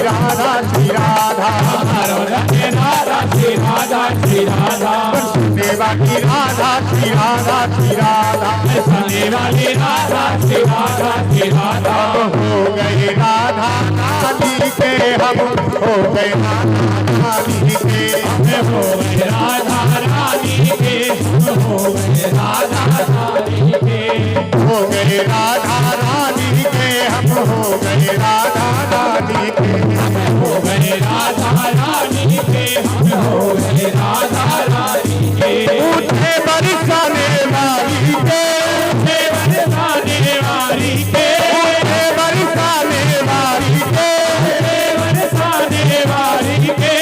राधा श्री राधा राधे राधा श्री राधा श्री राधा बरसने वाली राधा श्री राधा श्री राधा बरसने वाली राधा श्री राधा श्री राधा हो गए राधा रानी के हम हो गए राधा रानी के हो गए राधा रानी के हो गए राधा रानी के हो गए राधा रानी के हम हो गए राधा रानी के हो गए राधा रानी के हम हो गए राधा रानी के उठे बरसाने वाली के उठे बरसाने वाली के उठे बरसाने वाली के उठे बरसाने वाली के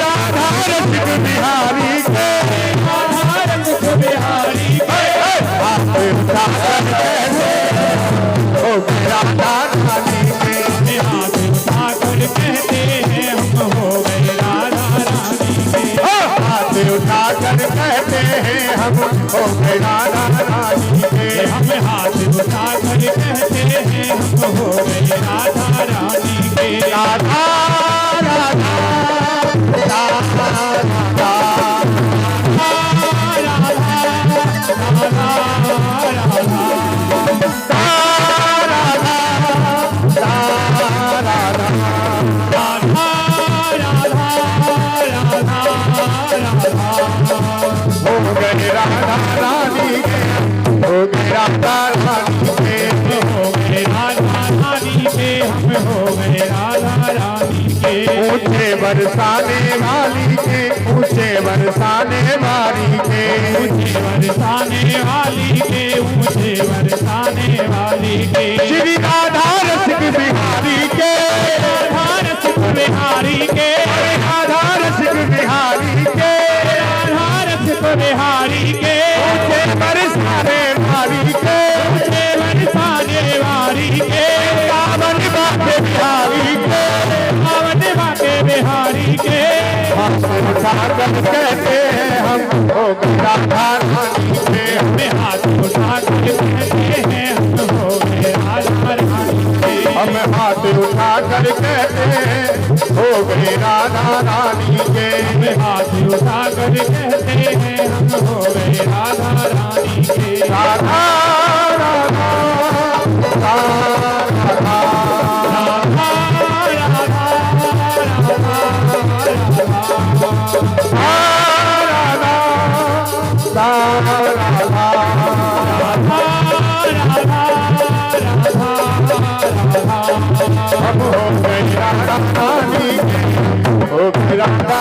राधा रसिक बिहारी के राधा रसिक बिहारी के हाथ उठाकर कहते हो गए राधा रानी के हाथ उठाकर कहते हैं हम हो गए राधा रानी के हाथ उठाकर कहते हैं हम हो गए राधा रानी के हम हाथ उठाकर कहते हैं हम हो गए राधा रानी के राधा राधा राधा राधा हो गए राधा रानी के हो गए राधा रानी के हो गए राधा रानी के हम हो गए राधा रानी के ऊंचे बरसाने वाली के ऊंचे बरसाने वाली के ऊंचे बरसाने वाली के ऊंचे बरसाने वाली के श्री राधा रसिक बिहारी के राधा रसिक बिहारी के राधा रसिक बिहारी के राधा रसिक बिहारी के ऊंचे बरसाने वाली के ऊंचे बरसाने वाली के पावन बाटे बिहारी के पावन बाटे बिहारी के हाथ उठाकर कहते हैं हम हो गए राधा रानी के हमें हाथ उठाकर कहते हैं हम हो गए राधा रानी के हम हाथ उठाकर कहते हैं हो गए राधा रानी के हमें हाथ उठाकर कहते हैं हम हो गए राधा रानी के राधा राधा राधा हम हो गए राधा रानी के हो गए राधा